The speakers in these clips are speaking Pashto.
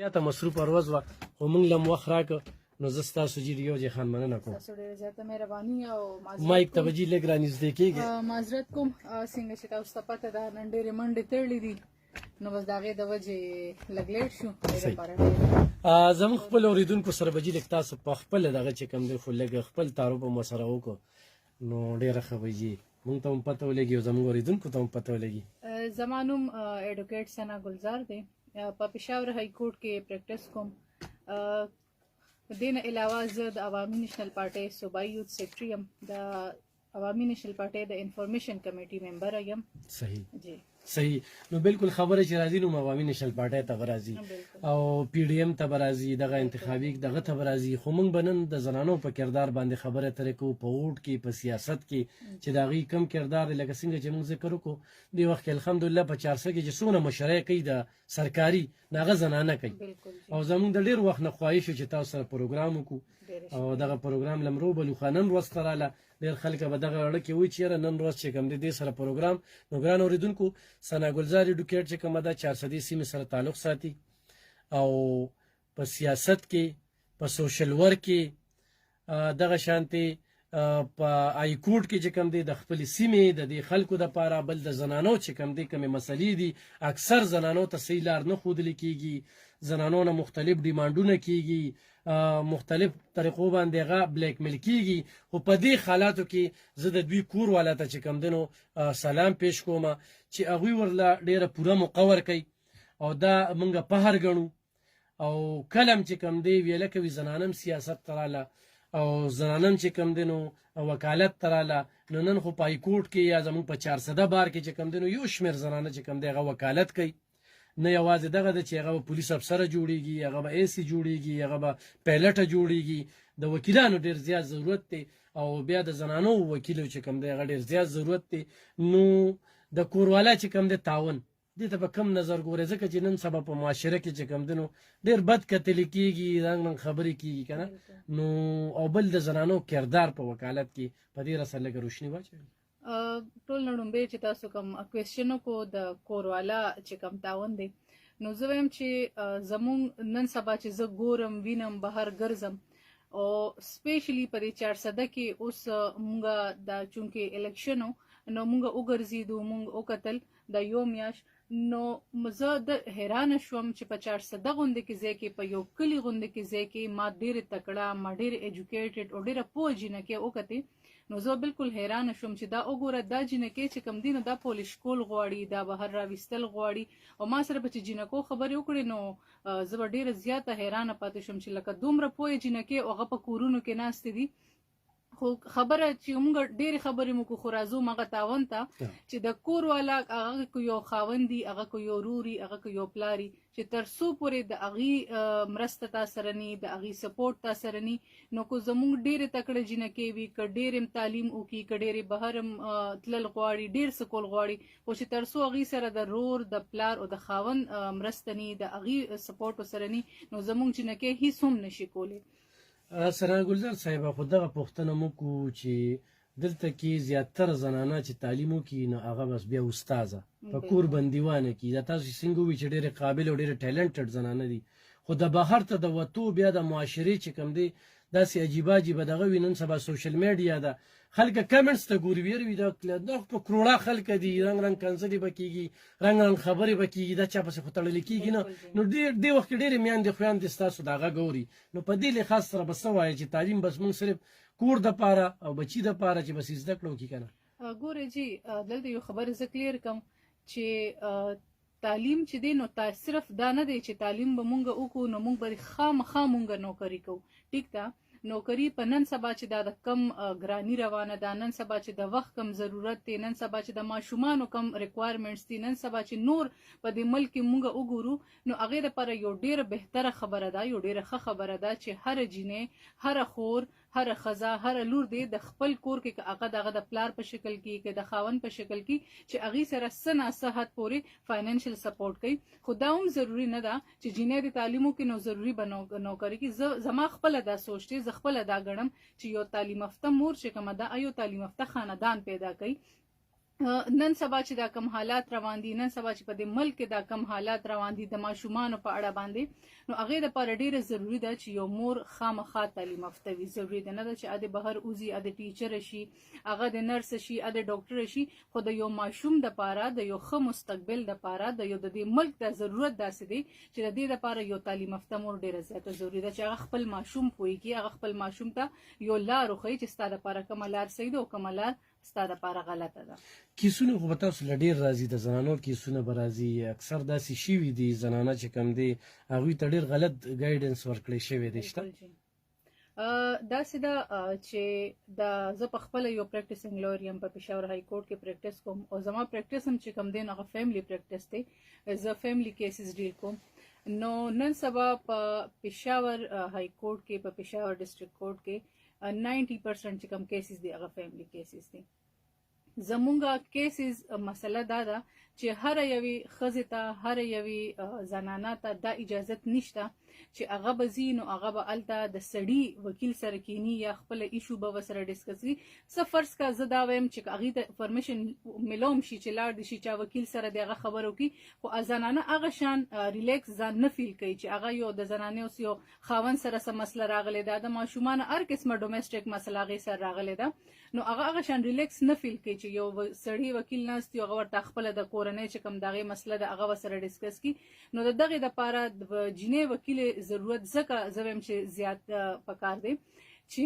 زیاته مصروفه ورځ وه خو موږ له وخت راکړه نو زه ستاسو جي یو جې خان مننه کوم. تاسو ډېره زیاته مهرباني او مایک ته به جي لږ رانږدې کېږي. معذرت کوم څنګه چې تاسو ته پته ده نن ډېرې منډې تړلې دي نو بس د هغې د وجې لږ لیټ شو. زموږ خپل اورېدونکو سره به جي لږ تاسو په خپله دغه چې کوم دی خو لږ خپل تعارف هم ورسره وکړو نو ډېره ښه به جي موږ ته هم پته ولګي او زموږ اورېدونکو ته هم پته ولګي. زما نوم ایډوکیټ ثنا ګلزار دی، په پېښور های کورټ کې پریکټس کوم. دین علاوه زه د عوامي نېشنل پارټۍ صوبایي یوت سیکرټري یم، د عوامي نېشنل پارټۍ د انفارمیشن کمیټې ممبر یم. صحیح جی صحیح. نو بالکل خبره چې راځي نو عوامي نېشنل پارټۍ ته به راځي او پی ډي ایم ته به راځي، دغه انتخابي دغه ته به راځي. خو موږ به نن د زنانو په کردار باندې خبره ترې کوو، په ووټ کې، په سیاست کې چې د هغوی کم کردار دی. لکه څنګه چې موږ ذکر وکړو دې وخت کې الحمدلله په 400 کې چې څومره مشرۍ کوي د سرکاري نو هغه زنانه کوي او زموږ د ډېر وخت نه خواهش و چې تاسو سره پروګرام وکړو او دغه پروګرام لمرو بلو خو نن ورځ ته راله ډېر خلک به دغه اړه کې وایي چې یاره نن ورځ چې کوم دی دې سره پروګرام. نو ګران اورېدونکو ثنا ګلزار ایډوکیټ چې کومه ده 400 سیمې سره تعلق ساتي او په سیاست کې، په سوشل ورک کې، دغه شانتې په آی کورټ کې چې کوم دی د خپلې سیمې د دې خلکو دپاره، بل د زنانو چې کوم دی کومې مسلې دي اکثر زنانو ته صحیح لار نه ښودلې کېږي، زنانو نه مختلف ډیمانډونه کېږي، مختلف طریقو باندې هغه بلیک میل کېږي. خو په دې حالاتو کې زه د دوی کور والا ته چې کوم دی نو سلام پیش کوم چې هغوی ورله ډېره پوره موقع ورکوي او دا موږ پهر ګڼو او کله هم چې کوم دی ویله کوي زنانم سیاست ته راله او زنانم چې کوم دی نو وکالت ته راله. نو نن خو په هایکورټ کې یا زموږ په 400 بار کې چې کوم دی نو یو شمېر زنانه چې کوم دی هغه وکالت کوي. نه یوازې دغه ده چې هغه به پولیس افسره جوړیږي، هغه به ایسي جوړیږي، هغه به پیلټه جوړیږي. د وکیلانو ډېر زیات ضرورت دی او بیا د زنانو وکیلو چې کوم دی هغه ډېر زیات ضرورت دی. نو د کوروالا چې کوم دی تعاون دې ته به کم نظر ګورې ځکه چې نن سبا په معاشره کې چې کوم دی نو ډېر بد کتلې کېږي، رنګ رنګ خبرې کېږي که نه. نو او بل د زنانو کردار په وکالت کې په دې رسه لږه روشني واچوي. ټول نه لومبې چې تاسو کوم کوېسچن وکړو د کوروالا چې کوم تعاون دی نو زه وایم چې زمونږ نن سبا چې زه ګورم وینم بهر ګرځم او سپیشلی په دې 400 کې اوس مونږه دا چونکې الیکشن نو مونږ وګرځېدو، مونږ وکتل د یو میاشت نو زه د حیرانه شوم چې په 400 غونډې کې ځای کې په یو کلي غونډې کې ځای کې ما ډېرې تکړه، ما ډېرې ایجوکیټډ او ډېره پوه جینکې وکتې نو زه بالکل حیرانه شوم چې دا وګوره دا جینکې چې کوم دي نو دا پولیش کول غواړي، دا بهر راویستل غواړي او ما سره به چې جینکو خبرې وکړې نو زه به ډېره زیاته حیرانه پاتې شوم چې لکه دومره پوهې جینکې او هغه په کورونو کې ناستې دي. خو خبره چې موږ ډېرې خبرې مو خو راځو مغه تاون ته چې د کور والا هغه کو یو خاوندي، هغه کو یو روري، هغه کو یو پلاري چې تر څو پورې د هغې مرسته تا سره ني، د هغې سپورټ تا سره ني نو کو زموږ ډېرې تکړه جینکې وي که ډېر هم تعلیم وکړي که ډېرې بهر هم تلل غواړي، ډېر څه کول غواړي خو چې تر څو هغې سره د رور، د پلار او د خاوند مرسته ني، د هغې سپورټ ورسره ني نو زموږ جینکې هیڅ هم نشي کولی. ثنا ګلزار صاحبه خو دغه پوښتنه مو کوو چې دلته کې زیاتره زنانه چې تعلیم وکړي نو هغه بس بیا استاذه په کور بندیوانه کې دا تاسو څنګه ووایي چې ډېرې قابل او ډېرې ټیلنټډ زنانه دي خو د بهر ته د وتو بیا د معاشرې چې کوم دی داسې عجیبه عجیبه دغه وي. نن سبا سوشل میډیا ده، خلک کمنټس ته ګوري ویره وي دا په کروڑه خلک دي، رنګ رنګ کنځلې به کېږي، رنګ رنګ خبرې به کېږي، دا چا پسې خو تړلې کېږي نه. نو دې وخت کې ډېرې میندې خویندې ستاسو د هغه ګوري نو په دې لحاظ سره به څه وایي چې تعلیم بس موږ صرف کور دپاره او بچي دپاره چې بس زده کړه وکړي که نه. ګورې جي دلته یو خبره زه کلیر کړم چې تعلیم چې دی نو صرف دا نه دی چې تعلیم به مونږ وکړو نو مونږ به خامخا مونږ نوکري کوو. ټیک ده، نوکري په نن سبا چې دا د کم ګرانی روانه ده، نن سبا چې د وخت کم ضرورت دی، نن سبا چې د ماشومانو کم ریکوایرمنټس دي، نن سبا چې نور په دې ملک کې مونږ وګورو نو هغې لپاره یو ډېره بهتره خبره ده، یو ډېره ښه خبره ده چې هره جینۍ، هره خور، هره ښځه، هره لور دی د خپل کور کې که هغه دغه د پلار په شکل کې که د خاوند په شکل کې چې هغې سره څه ناڅه حد پورې فاینانشل سپورټ کوي. خو دا هم ضروري نه ده چې جینۍ د تعلیمو کې نو ضروري به نوکري کې. زما خپله دا سوچ دی، زه خپله دا ګڼم چې یو تعلیم یافته مور چې کومه ده یو تعلیم یافته خاندان پیدا کوي نن سبا چې دا کم حالات روان دي، نن سبا چې په دې ملک کې دا کم حالات روان دي د ماشومانو په اړه باندې، نو هغې دپاره ډېره ضروري ده چې یو مور خامخا تعلیم یافته وي. ضروري ده نه ده چې د بهر وځي، د ټیچر شي، هغه د نرس شي، د ډاکټر شي، خو د یو ماشوم دپاره د یو ښه مستقبل دپاره د یو د دې ملک د ضرورت داسې دی چې د دې دپاره یو تعلیم یافته مور ډېره زیاته ضروري ده چې هغه خپل ماشوم پوهېږي، هغه خپل ماشوم ته یو لار وښیي چې ستا دپاره کومه لار صحیح ده او کومه لار ستا دپاره غلطه ده. کیسونه خو به تاسو له ډېر راځي، د زنانو کیسونه به راځي، اکثر داسې شوي دي زنانه چې کوم دی هغوی ته ډېر غلط ګایډنس ورکړی شوی دی. شته داسې ده چې زه په خپله یو پریکټسینګ لویر یم، په پېښور های کورټ کې پریکټس کوم او زما پریکټس هم چې کوم دی نو هغه فیملی پریکټس دی، زه فیملی کیسز ډیل کوم. نو نن سبا په پېښور های کورټ کې، په پېښور ډسټرکټ کورټ کې 90% چې کوم کیسز دي هغه فیملی کیسز دي. زمونږ کیسز مسله دا ده چې هر یوې ښځې ته، هر یوې زنانه ته دا اجازت نشته چې هغه به ځي نو هغه به هلته د سړي وکیل سره کینی یا خپله ایشو به ورسره ډسکس کړي. څه فرض کا زه دا وایم چې هغې ته پرمیشن میلوم شي چې لاړ دي شي چا وکیل سره د هغه خبره وکړي، خو زنانه هغه شان ریلیکس ځان نه فیل کوي چې هغه یو د زنانې اوس یو خاوند سره څه مسله راغلی ده، د ماشومانو هر قسمه ډومestic مسله هغې سره راغلی ده، نو هغه شان ریلیکس نه فیل کوي چې یو سړي وکیل ناست وي، هغه ورته خپله د کورنۍ چې کوم د هغې مسله ده هغه ورسره ډسکس کړي. نو د دغې دپاره د جینۍ وکیل ضرورت ځکه زه وایم چې زیات پکار دی چې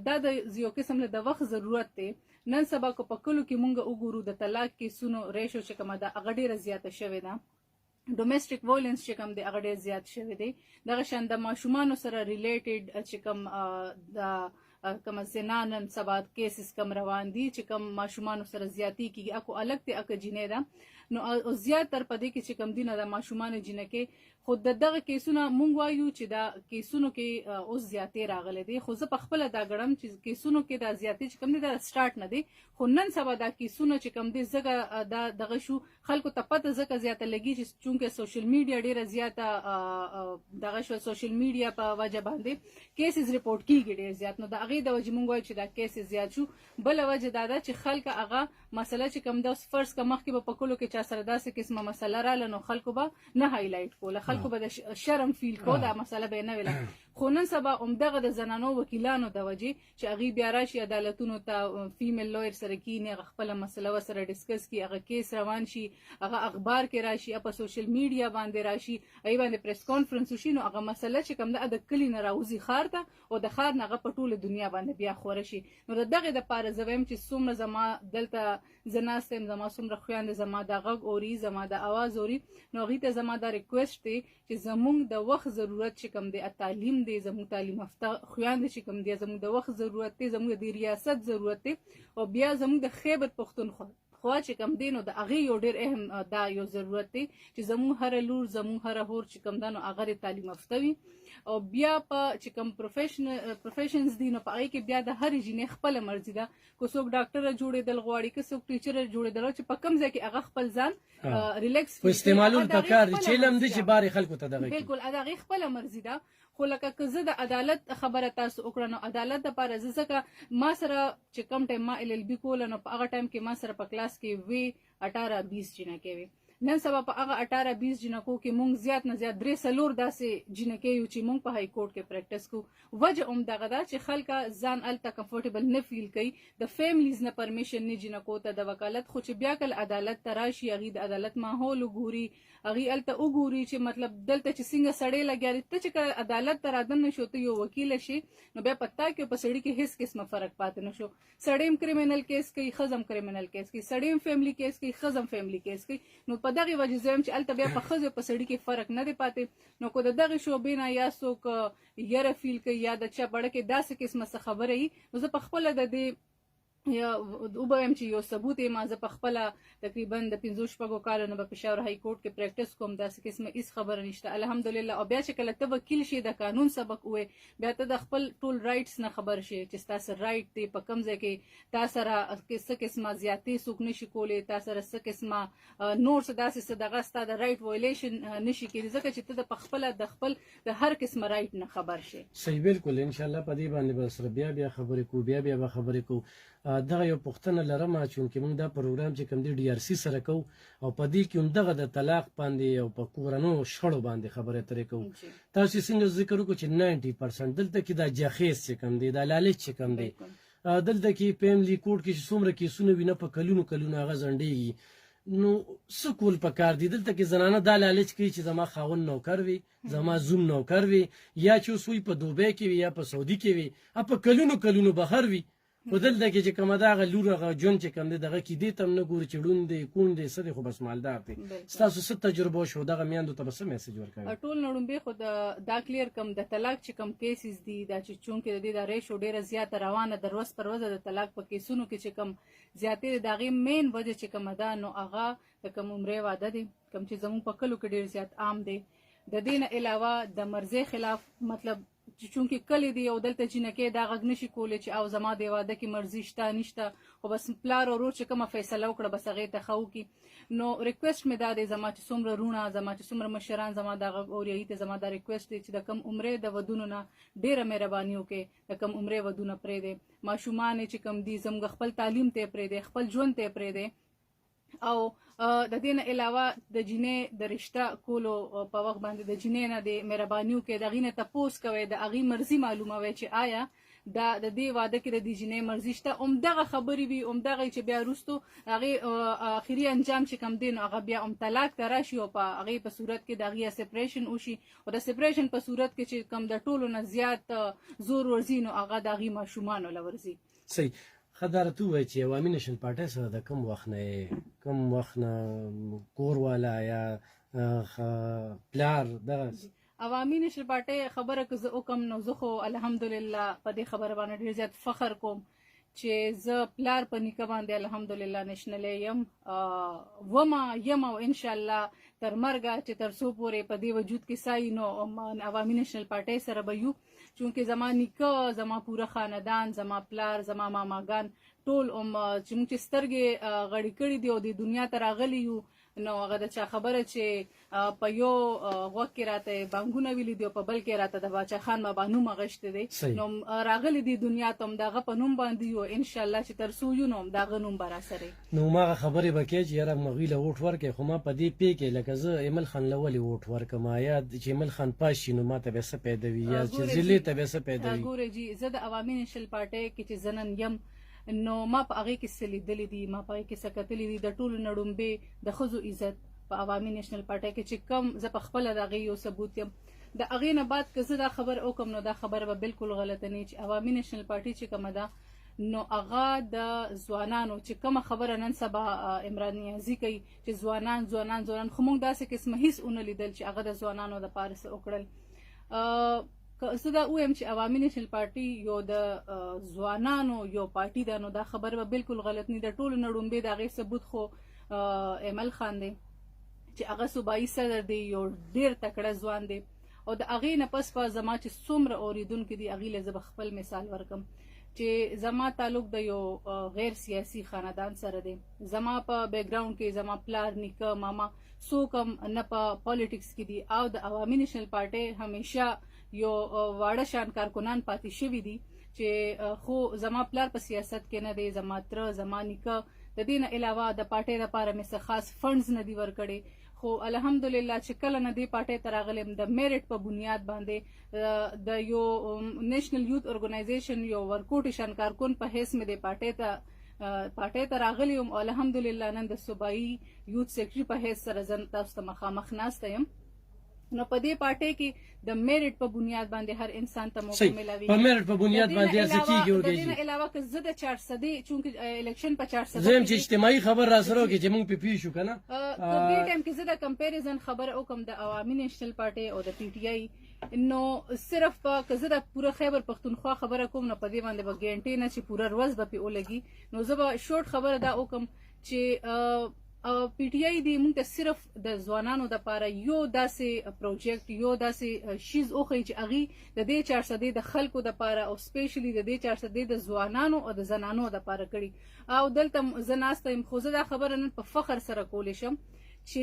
دا د یو قسم د وخت ضرورت دی. نن سبا که په کلو کې مونږ وګورو د طلاق کیسونو ریشو چې کومه ده هغه ډېره زیاته شوې ده، ډومestic وایلنس چې کوم دی هغه ډېر زیات شوی دی. دغه شان د ماشومانو سره ریلیټډ چې کوم د کوم زنا نن سبا کیسز کم روان دي چې کوم ماشومانو سره زیاتی کیږي، اکو الګ دی اکه جینۍ ده، نو زیات تر پدې کې چې کم دینه د ماشومان جنکه خود دغه کیسونه مونږ وایو چې دا کیسونو کې اوس زیاتې راغلي دي، خو زه په خپل دا ګړم چې کیسونو کې دا زیاتې چې کم دي دا سٹارټ نه دي، خو نن سبا دا کیسونه چې کم دي زګه دا دغه شو خلکو ته پته زګه زیاته لګي چې چونکه سوشل میډیا ډیره زیاته دغه شو، سوشل میډیا په وجه باندې کیسز ریپورت کیږي ډیر زیات، نو دا هغه د وجه مونږ وایو چې دا کیسز زیات شو. بل وجه دا ده چې خلک هغه مسله چې کم د فرض کا مخ کې په کولو کې چا سره داسې قسمه مسله رااله نو خلکو به نه هایلایټ کوله، خلکو به د شرم فیل کو دا مسله به نه ویله. خو نن سبا همدغه د زنانو وکیلانو د وجې چې هغې بیا راشي عدالتونو ته فیمیل لویر سره کینی، هغه خپله مسله ورسره ډسکس کړي، هغه کیس روان شي، هغه اخبار کې راشي، په سوشل میډیا باندې راشي، هغې باندې پریس کانفرنس وشي، نو هغه مسله چې کوم ده د کلي نه راوځي ښار ته او د ښار نه هغه په ټوله دنیا باندې بیا خوره شي. نو د دغې دپاره زه وایم چې څومره زما دلته زه ناسته یم، زما څومره خویندې زما دا غږ اوري، زما د اواز اوري، نو هغې ته زما دا ریکویسټ دی چې زمونږ د وخت ضرورت چې کوم دی تعلیم دی، زمونږ تعلیم یافته خویندې چې کوم دی زمونږ د وخت ضرورت دی، زمونږ د ریاست ضرورت دی، او بیا زمونږ د خیبر پښتونخوا خوا چې کوم دی نو د هغې یو ډېر اهم دا یو ضرورت دی چې زمونږ هره لور، زمونږ هره هور چې کوم ده نو هغه تعلیم یافته وي، او بیا په چې کوم پروفیشنز دي نو په هغې کې بیا د هرې جینۍ خپله مرضي ده، که څوک ډاکټره جوړېدل غواړي، که څوک ټیچره جوړېدل، چې په کوم ځای کې هغه خپل ځان ریلیکس خو استعمالول پکار دي چې علم دی چې بارې خلکو ته دغه بالکل د هغې خپله مرضي ده. خو لکه که زه د عدالت خبره تاسو وکړه نو عدالت دپاره زه ځکه ما سره چې کم ټایم ما LLB کوله نو په هغه ټایم کې ما سره په کلاس کې وی 18-20 جینکې وي. نن سبا په هغه 18-20 جنکو کې مونږ زیات نه زیات 3-4 داسې جنکې یو چې مونږ په های کورټ کې پریکټس کوو. وجه همدغه ده چې خلکه ځان هلته کمفورټیبل نه فیل کوي، د فیملیز نه پرمیشن نه جنکو ته د وکالت، خو چې بیا کله عدالت ته راشي هغې د عدالت ماحول وګوري، هغې هلته وګوري چې مطلب دلته چې څنګه سړی لګیا دی، ته چې کله عدالت ته رادننه شو ته یو وکیله شي نو بیا په تا کې په سړي کې هېڅ قسمه فرق پاتې نه شو. سړی هم کریمینل کیس کوي، ښځه هم کریمینل کیس کوي، سړی هم فیملی کیس کوي، ښځه هم فیملی کیس کوي، نو په دغې وجې زه وایم چې هلته بیا په ښځو په سړي کې فرق نه دی پاتې. نو که د دغې شعبې نه یا څوک یره فیل کوي یا د چا بړه کې داسې قسمه څه خبره وي نو زه په خپله د دې یا وبویم چې یو ثبوت یې ما زه په خپله تقریبا د 5-6 کالو نه په پېښور های کورټ کې پریکټس کوم، داسې قسمه هېڅ خبره نشته الحمدلله. او بیا چې کله ته وکیل شي د قانون سبق ووایې بیا ته د خپل ټول رایټس نه خبر شي چې ستا سره رایټ دی، په کوم ځای کې تا سره څه قسمه زیاتې څوک نشي کولی، تا سره څه قسمه نور څه داسې څه دغه ستا د رایټ وایلیشن نشي کېدی، ځکه چې ته د په خپله د خپل د هر قسمه رایټ نه خبر شي. صحیح بالکل. انشاءالله په دې باندې به سره بیا خبرې کوو، بیا به خبرې کوو. دغه یو پوښتنه لرم چې موږ دا پروګرام چې کوم دی DRC سره کوو او په دې کې هم دغه د طلاق باندې او په کورنو شخړو باندې خبرې اترې کوو. تاسو څنګه ذکر وکړو چې 90% دلته کې دا جاخیز چې کوم دی دا لالچ چې کوم دی دلته کې فیملی کوډ کې څومره کیسونه وي نه په کلونو هغه ځنډېږي. نو څه کول پکار دي دلته کې زنانه دا لالچ کوي چې زما خاوند نوکر وي زما زوم نوکر وي یا چې اوس وي په دوبۍ کې وي یا په سعودي کې وي په کلونو بهر وي خو دلته کې چې کومه دغه لور هغه ژوند چې کوم دی دغه کې دې ته هم نه ګوري چې ړوند دی کوڼ دی څه دی خو بس مالدار دی. ستاسو څه تجربه شو دغه میندو ته به څه میسج ورکوئ؟ ټول نړومبې خو دا کلیر کم د طلاق چې کم کیسز دي دا چې چونکې د دې دا ریشو ډېره زیاته روانه د ورځ پر ورځ د طلاق په کیسونو کې چې کم زیاتې د هغې مین وجه چې کومه ده نو هغه د کم عمرې واده دی کم چې زموږ په کلو کې ډېر زیات عام دی. د دې نه علاوه د مرضۍ خلاف مطلب چې چونکې کلی دی او دلته جینکې دا غږ نشي کولی چې او زما د واده کې مرضي شته نشته خو بس پلار او ورور چې کومه فیصله وکړه بس هغې ته ښه وکړي. نو ریکویسټ مې دا دی زما چې څومره رونه زما چې څومره مشران زما دا غږ اوري ته زما دا ریکویسټ دی چې د کم عمرې د ودونو نه ډېره مهرباني وکړئ د کم عمرې ودونه پرېږدئ. ماشومان چې کم دي زموږ خپل تعلیم ته یې پرېږدئ خپل ژوند ته یې پرېږدئ. او د دې نه علاوه د جینۍ د رشته کولو په وخت باندې د جینۍ نه د مهرباني وکړئ د هغې نه تپوس کوئ د هغې مرضي معلوموئ چې آیا دا د دې واده کې د دې جینۍ مرضي شته. همدغه خبرې وي همدغه چې بیا وروستو هغې اخري انجام چې کوم دی نو هغه بیا هم طلاق ته راشي او په هغې په صورت کې د هغې سپریشن وشي او د سپریشن په صورت کې چې کوم د ټولو نه زیات زور ورځي نو هغه د هغې ماشومانو له ورځي. صحیح. خداره تو وای چې عوامي نشنل پارټۍ سره د کوم وخت نه کور والا یا پلار دغه عوامي نشنل پارټۍ خبره که زه وکم نو زه خو الحمدلله په دې خبره باندې ډېر زیات فخر کوم چې زه پلار په نیکه باندې الحمدلله نشنلی یم یم او انشاءالله تر مرګه چې تر څو پورې په دې وجود کې سایي نو عوامي نشنل پارټۍ سره به یو چونکې زما نیکه زما پوره خاندان زما پلار زما ماماګان ټول چې موږ چې سترګې غړې کړي دي او د دنیا ته راغلي یو نو هغه د چا خبره چې په یو غوږ کې راته بانګونه ویلي دي او په بل کې راته د باچا خان بابا نوم اغشتی دی نو راغلي دي دنیا ته هم د هغه په نوم باندې یو انشاءالله چې تر څو یو نو هم د هغه نوم به راسره نو هماغه خبرې به کوې چې یاره مغوی له ووټ ورکړې خو ما په دې پوه کې لکه زه ایمل خان له ولې ووټ ورکړم یا چې ایمل خان پاس شي نو ما ته به څه پیدا وي یا چې ضلعې ته به څه پیدا وي. ګورې جي زه د عوامي نشنل پارټۍ کې چې زه نن یم نو ما په هغې کې څه لیدلي دي ما په هغې کې څه کتلي دي د ټولو نه ړومبې د ښځو عزت په عوامي نشنل پارټۍ کې چې کم زه په خپله د هغې یو ثبوت یم. د هغې نه بعد که زه دا خبره وکړم نو دا خبره به بالکل غلطه نه چې عوامي نشنل پارټۍ چې کومه ده نو هغه د ځوانانو چې کومه خبره نن سبا عمران نیازي کوي چې ځوانان خو موږ داسې قسمه هیڅ ونه لیدل چې هغه د ځوانانو دپاره څه وکړل. زه دا ووایم چې عوامي نشنل پارټي یو د ځوانانو یو پارټي ده نو دا خبره به بالکل غلط نه د ټولو نه ړومبې د هغې ثبوت خو ایمل خان دی چې هغه صوبایي صدر دی یو ډېر تکړه ځوان دی او د هغې نه پس په زما چې څومره اورېدونکي دي هغې له زه به خپل مثال ورکړم چې زما تعلق د یو غیر سیاسي خاندان سره دی. زما په بیکګراوند کې زما پلار نیکه ماما څوک هم نه په پالیټکس کې دي او د عوامي نشنل پارټۍ همیشه یو واړه شان کارکنان پاتې شوي دي چې خو زما پلار په سیاست کې نه دی زما تره زما نیکه د دې نه علاوه د پارټۍ لپاره مې څه خاص فنډز نه دي ورکړي خو الحمدلله چې کله نه دې پارټۍ ته راغلم د میرټ په بنیاد باندې د یو نیشنل یوت ارګنایزیشن یو ورکوټي شان کارکون په حیث مې دې پارټۍ ته راغلی یم او الحمدلله نن د صوبایي یوت سیکرټري په حیث سره زه تاسو ته مخامخ ناسته یم. نو په دې پارټۍ کې د میرټ په بنیاد باندې هر انسان ته موقع ملاوي په میرټ په بنیاد باندې ارزه کیږي او د دې نه علاوه که زه د 400 چونکې الیکشن په 400 زم چې اجتماعي خبر را سره کې چې موږ په پیښ شو کنه په دې ټایم کې زه د کمپیریزن خبر وکم د عوامي نېشنل پارټۍ او د پی ټی آی نو صرف که زه د پوره خیبر پښتونخوا خبره کوم نو په دې باندې به ګینټې نه چې پوره ورځ به پې ولګي نو زه به شورټ خبره دا وکم چې پی ټی آی دی موږ ته صرف د ځوانانو دپاره یو داسې پروجیکټ یو داسې شیز وښیي چې هغې د دې 400 د خلکو دپاره او سپیشلی د دې 400 د ځوانانو او د زنانو دپاره کړي او دلته زه ناسته یم خو زه دا خبره نن په فخر سره کولی شم چې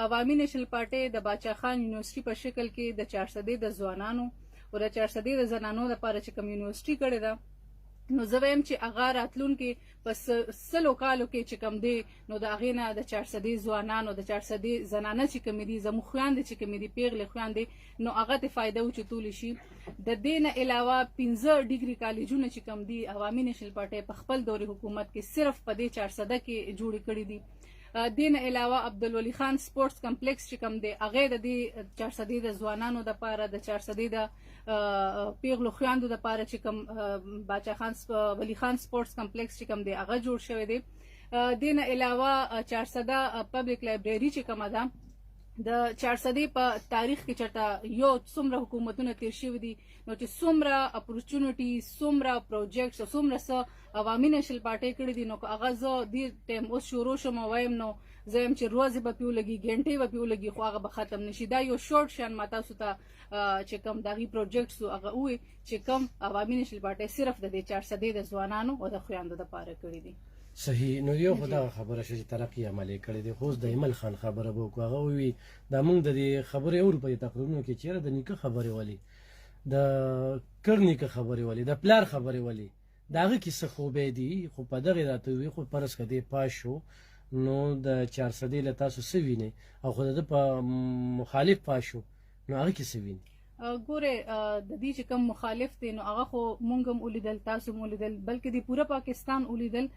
عوامي نېشنل پارټۍ د باچا خان یونیورسټي په شکل کې د 400 د ځوانانو او د 400 د زنانو دپاره چې کوم یونیورسټي کړې ده نو زه وایم چې هغه راتلونکي په سلو کالو کې چې کم دی نو د هغې نه د 400 ځوانانو د 400 زنانه چې کومې دي زموږ خویندې چې کومې دي پیغلې خویندې نو هغه ته فایده اوچتولی شي. د دې نه علاوه 15 ډیګري کالجونه چې کوم دي عوامي نیشنل پارټۍ په خپل دورې حکومت کې صرف په دې 400 کې جوړې کړي دي. دین علاوه عبدالولي خان سپورتس کمپلیکس چې کوم دی هغه د دې 400 د ځوانانو د پاره د 400 د پیغلو خویندو د پاره چې کوم باچا خان ولی خان سپورتس کمپلیکس چې کوم دی هغه جوړ شوی دی. دین علاوه 400 پبلک لایبرری چې کومه ده د 400 په تاریخ کې چرته یو څومره حکومتونه تیر شوي دي نو چې څومره اپورچونټي څومره پروجیکټس څومره څه عوامي نیشنل پارټۍ کړي دي نو هغه زه دې ټایم اوس شروع شم وایم نو زه یم چې ورځې به پیو لګي ګنټې به پیو لګي خو هغه به ختم نشي. دا یو شورټ شان ما تاسو ته چې کوم دغه پروجیکټس هغه وي چې کوم عوامي نیشنل پارټۍ صرف د 400 د ځوانانو او د خویندو لپاره کړي دي. صحیح. نو یو خدا خبره شې ترقی عملي کړي دي خو د ایمل خان خبره به کو هغه وی دا موږ د خبرې اور په تقریبا کې چیرې د نیکه خبره ولي د کرنی که خبره ولي د پلار خبره ولي داغه کیسه خوبې دي خو په دغه راته وی خو پرس کدي پاشو نو د 400 له تاسو سوینه او خو د په مخالف پاشو نو هغه کیسه ویني. ګوره د دې چې کوم مخالف دي نو هغه خو مونږ هم ولیدل تاسو هم ولیدل بلکې د پوره پاکستان ولیدل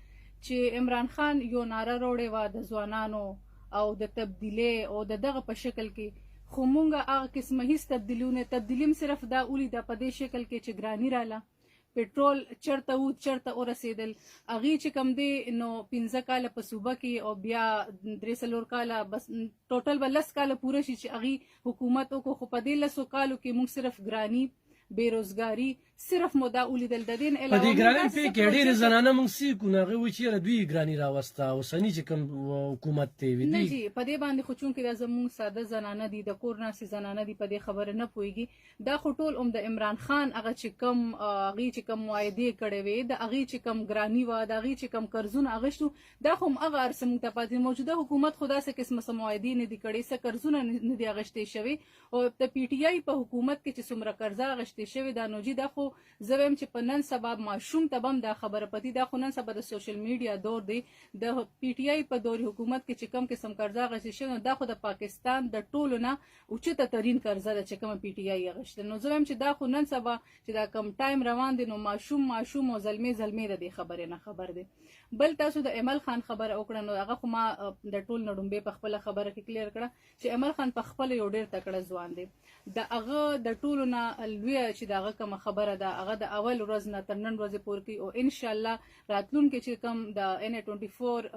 چې عمران خان یو ناره روړې وه د ځوانانو او د تبدیلی او د دغه په شکل کې خو مونږ هغه قسمه هیڅ تبدیلیم صرف دا ولیده په دې شکل کې چې ګراني راله پټرول چرته و چرته ورسېدل هغې چې کوم دی نو 15 کاله په صوبه کې او بیا 3 کاله بس ټوټل به 10 کاله پوره شي چې هغې حکومت وکړو خو په دې 10 کالو کې مونږ صرف ګراني بیروزګاری صرف مودا ولیدل د دین علاوه په دې ګرانی په کې ډېر زنانه موږ سې کو نه غوي چې دوی ګرانی راوسته او سني چې کوم حکومت ته وی نه جی په دې باندې خو چون کې د زمون ساده زنانه دي د کور ناسي زنانه دي په دې خبره نه پويږي دا خو ټول د عمران خان هغه چې کم هغه چې کم معاهده کړي وي د هغه چې کم ګرانی و د هغه چې کم قرضونه اغشتو دا خو هغه ارسم ته پاتې موجوده حکومت خدا سه قسمه معاهده نه دي کړي سه قرضونه نه دي اغشتې شوی او د پی ټی آی په حکومت کې چې څومره قرضه اغشتې شوی دا نو جی دا خو زویم چې په نن سبا ماشوم تبم دا خبره پتی دا خو نن سبا د سوشل میډیا دور دی د پی ټی آی په دور حکومت کې چې کم قسم قرضه غشي شنو دا خو د پاکستان د ټولو نه اوچته ترين قرضه ده چې کوم پی ټی آی غشته نو زویم چې دا خو نن سبا چې دا کم ټایم روان دي نو ماشوم او زلمی د خبره نه خبر دي. بل تاسو د امل خان خبره وکړه نو هغه خو ما د ټول نړومبه په خپل خبره کې کلیر کړه چې امل خان په خپل یو ډیر تکړه ځوان دی د هغه د ټولو نه لوی چې دغه کوم خبره ده هغه د اول ورځ نه تر نن ورځې پورې کې او ان شاء الله راتلونکي چې کوم د ان 24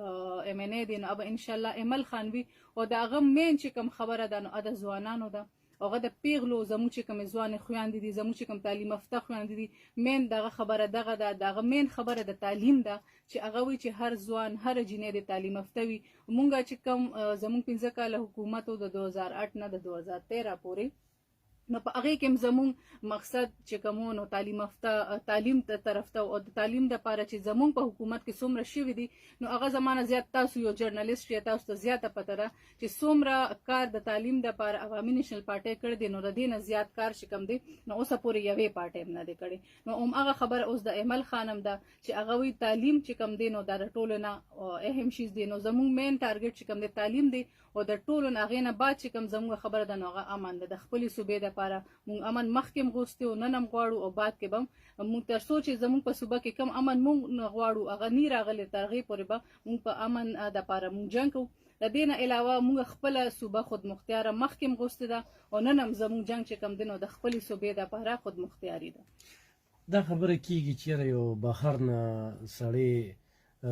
ام ان ای دی نو اب ان شاء الله امل خان وی او د هغه مین چې کوم خبره ده نو د ځوانانو ده هغه د پیغلو زمو چې کوم ځوان خويندې دي زمو چې کوم تعلیم یافته خويندې دي مین دغه خبره دغه مین خبره د تعلیم ده چې هغه وی چې هر ځوان هر جنې د تعلیم یافته وي مونږه چې کوم زمو 15 کاله حکومت او د 2008 نه د 2013 پورې نو په هغه کې زمون مقصد چې کومو نو تعلیم یافته تعلیم ته طرف ته او د تعلیم د لپاره چې زمون په حکومت کې څومره شوی دي نو هغه زمانه زیات تاسو یو جرنالیست یا تاسو ته زیاته پته ده چې څومره کار د تعلیم د لپاره عوامي نیشنل پارټۍ کړی دی نو د دې نه زیات کار چې کم دی نو اوسه پورې یوې پارټۍ نه دی کړی نو هغه خبر اوس د امل خانم ده چې هغه وی تعلیم چې کم دی نو د ټولو نه اهم شی دی نو زمون مین ټارګټ چې کم دی تعلیم دی او د ټولو نه غینه بعد چې کم زموږ خبره ده نو هغه امن ده د خپل صوبې د لپاره مونږ امن مخکې غوښتو او نن هم غواړو او بعد کې بم مونږ تر سوچ زموږ په صوبه کې کم امن مونږ غواړو هغه نه راغلی ترغه پورې به مونږ په امن د لپاره مونږ جنگ کوو د دې نه علاوه مونږ خپل صوبه خود مختار مخکې غوښته ده او نن هم زموږ جنگ چې کم دنو د خپل صوبې د لپاره خود مختاري ده. دا خبره کیږي چې یو بهر نه سړی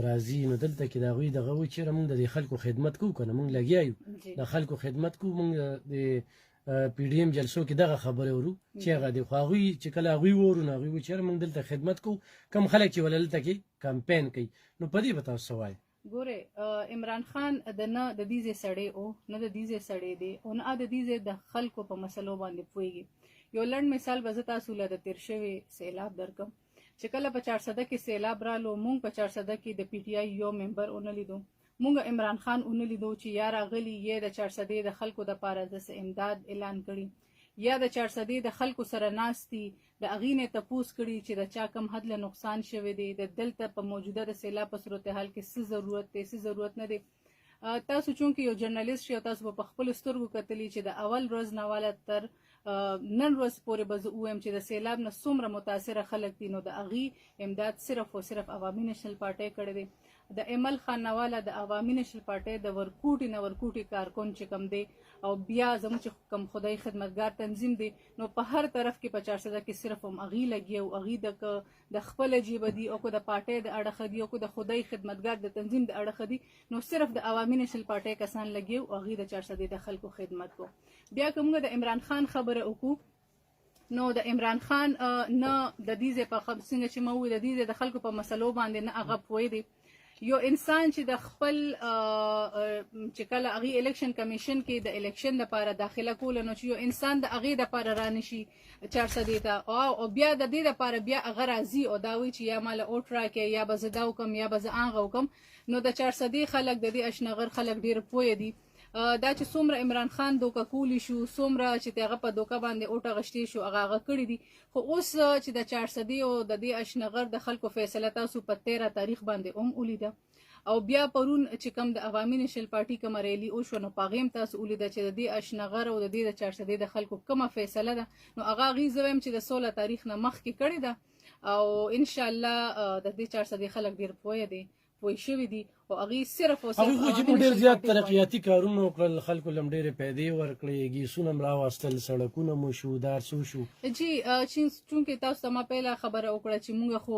راځي نو دلته کې دا غوي دغه و چې موږ د خلکو خدمت کوو کنه موږ لګیایو د خلکو خدمت کوو موږ د پی ډی ایم جلسو کې دغه خبره ورو چې هغه د خواغوي چې کله غوي ورو نه غوي چې موږ دلته خدمت کوو کم خلک چې وللته کې کمپاین کوي نو په دې به تاسو وایي ګوره عمران خان د نه د دې سړی او نه د دې سړی دی او نه د دې د خلکو په مسلو باندې پويږي. یو لړ مثال به تاسو له د تیر شوی سیلاب درکم چې کله په 400 کې سیلاب رالو مونږ په 400 کې د پی ټی آی یو ممبر اون لیدو مونږ عمران خان اون لیدو چې یار غلی یې د 400 د خلکو د پاره د امداد اعلان کړي یا د 400 د خلکو سره ناستي د هغې نه تپوس کړي چې د چا کم حد له نقصان شوی دی، د دلته په موجوده د سیلاب په صورتحال کې څه ضرورت دی څه ضرورت نه دی. تاسو چونکې یو جرنالیست شئ او تاسو په خپلو سترګو کتلي چې د اول ورځ نه واله تر نن ورځ پورې به زه ووایم چې د سیلاب نه څومره متاثره خلک دي، نو د هغې امداد صرف او صرف عوامي نیشنل پارټۍ کړی دی. د ایمل خان نواله د عوامي نیشنل پارټۍ د ورکوټي نه ورکوټي کارکون چې کم دی او بیا زموږ چې کم خدای خدمتګار تنظیم دی، نو په هر طرف کې په 400 کې صرف هم هغې لګي او هغې د خپله جیبه دي او که د پارټۍ د اړخه دي او که د خدای خدمتګار د تنظیم د اړخه دي، نو صرف د عوامي نیشنل پارټۍ کسان لګي او هغې د 400 د خلکو خدمت کو. بیا که موږ د عمران خان خبره وکړو، نو د عمران خان نه د دې په څنګه چې ما وویل د دې د خلکو په مسلو باندې نه هغه پوه دی. یو انسان چې د خپل چې کله هغې الیکشن کمیشن کې د الیکشن لپاره داخله کوله، نو چې یو انسان د هغې دپاره رانشي 400 ته او بیا د دې دپاره بیا هغه راځي او دا وایي چې یا ماله اوټ راکړئ یا به زه دا وکړم یا به زه هغه وکړم، نو د 400 خلک د دې اشنغر خلک ډېر پوه دي. دا چې څومره عمران خان دوکه کولی شو، څومره چې هغه په دوکه باندې اوټه غشتې شو هغه کړي دي، خو اوس چې د 400 او د دې اشنغر د خلکو فیصله تاسو په 13 تاریخ باندې هم ولیده او بیا پرون چې کوم د عوامي نیشنل پارټي کومه ریلي وشوه، نو په هغې هم تاسو ولیده چې د دې اشنغر او د دې د 400 د خلکو کومه فیصله ده، نو هغه هغې زه وایم چې د 16 تاریخ نه مخکې کړې ده او انشاءالله د دې 400 خلک ډېر پوه دي پوه شوي دي او هغې صرف او صرف هغوی خو چې ډېر زیات ترقیاتي کارونه وکړل، خلکو لم ډېرې پیدې ورکړې، ګیسونه م راواستل، سړکونه مو شو، دا څه شو. جی چونکې تاسو ته ما پیله خبره وکړه چې مونږ خو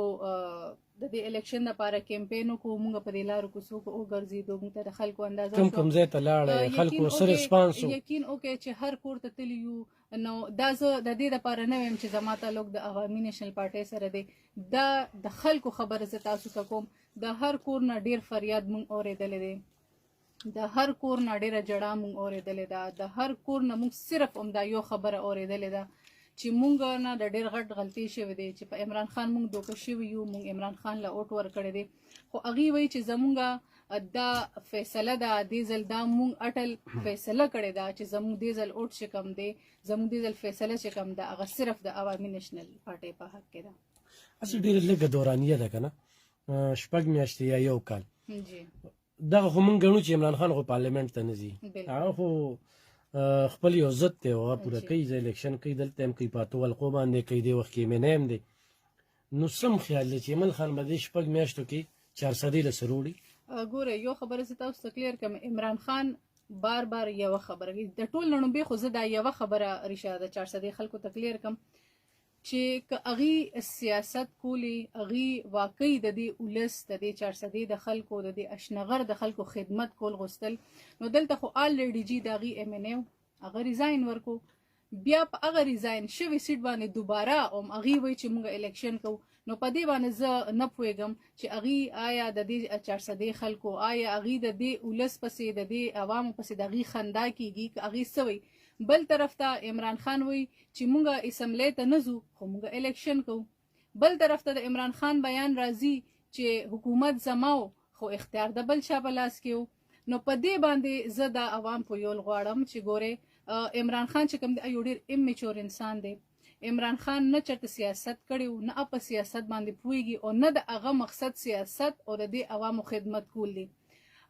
د دې الیکشن لپاره کیمپین وکړو، مونږ په دې لارو کوڅو کې وګرځېدو، مونږ ته د خلکو اندازه کوم کوم ځای ته لاړئ، خلکو څه ریسپانس و؟ یقین وکړئ چې هر کور ته تللي یو. نو دا زه د دې دپاره نه وایم چې زما تعلق د عوامي نیشنل پارټۍ سره دی، دا د خلکو خبره زه تاسو ته کوم. د هر کور نه ډېر فریاد مونږ اورېدلی دی، د هر کور نه ډېره جړا مونږ اورېدلې ده، د هر کور نه مونږ صرف همدا یو خبره اورېدلې ده چې مونږ نه د ډېر غټ غلطي شوې دی چې په عمران خان مونږ دوکه شوي یو، مونږ عمران خان له اوټ ورکړی دی، خو هغې وایي چې زمونږ دا فیصله ده، دې ځل دا مونږ اټل فیصله کړې ده چې زمونږ دې ځل اوټ چې کوم دی، زمونږ دې ځل فیصله چې کوم ده هغه صرف د عوامي نیشنل پارټۍ په حق کې ده. هسې ډېره لږه دورانیه ده که نه، 6 میاشتې یا یو کال. دغه خو مونږ ګڼو چې عمران خان خو پارلیمنټ ته نه ځي، هغه خو خپل یو ضد دی او هغه پوره کوي، زه الیکشن کوي دلته هم کوي، په اتو حلقو باندې کوي، دې وخت کې MNA هم دی. نو سم خیال دی چې عمل خان به دې 6 میاشتو کې 400 له سره وړي؟ ګوره یو خبره زه تاسو ته کلیر کړم، عمران خان بار بار یوه خبره کوي، د ټول نړومبې خو زه دا یوه خبره ریشه د 400 خلکو ته کلیر کړم چې که هغې سیاست کولی، هغې واقعي د دې ولس د دې 400 د خلکو د دې اشنغر د خلکو خدمت کول غوښتل، نو دلته خو آلریډي جي د هغې MNA هغه ریزاین ورکو، بیا په هغه ریزاین شوي سیټ باندې دوباره هم هغې وایي چې موږ الیکشن کوو، نو په دې باندې زه نه پوهېږم چې هغې آیا د دې 400 خلکو آیا هغې د دې ولس پسې د دې عوامو پسې د هغې خندا کېږي که هغې څه وایي. بل طرف ته عمران خان وایي چې مونږ اسمبلی ته نه ځو خو مونږ الیکشن کوو، بل طرف ته د عمران خان بیان راځي چې حکومت زما خو اختیار د بل چا په لاس کې و. نو په دې باندې زه د عوام په یول غواړم چې ګورې عمران خان چې کوم دی یو ډېر امیچور انسان دی، عمران خان نه چېرته سیاست کړی و، نه په سیاست باندې پوهېږي او نه د هغه مقصد سیاست او د دې عوامو خدمت کول دی.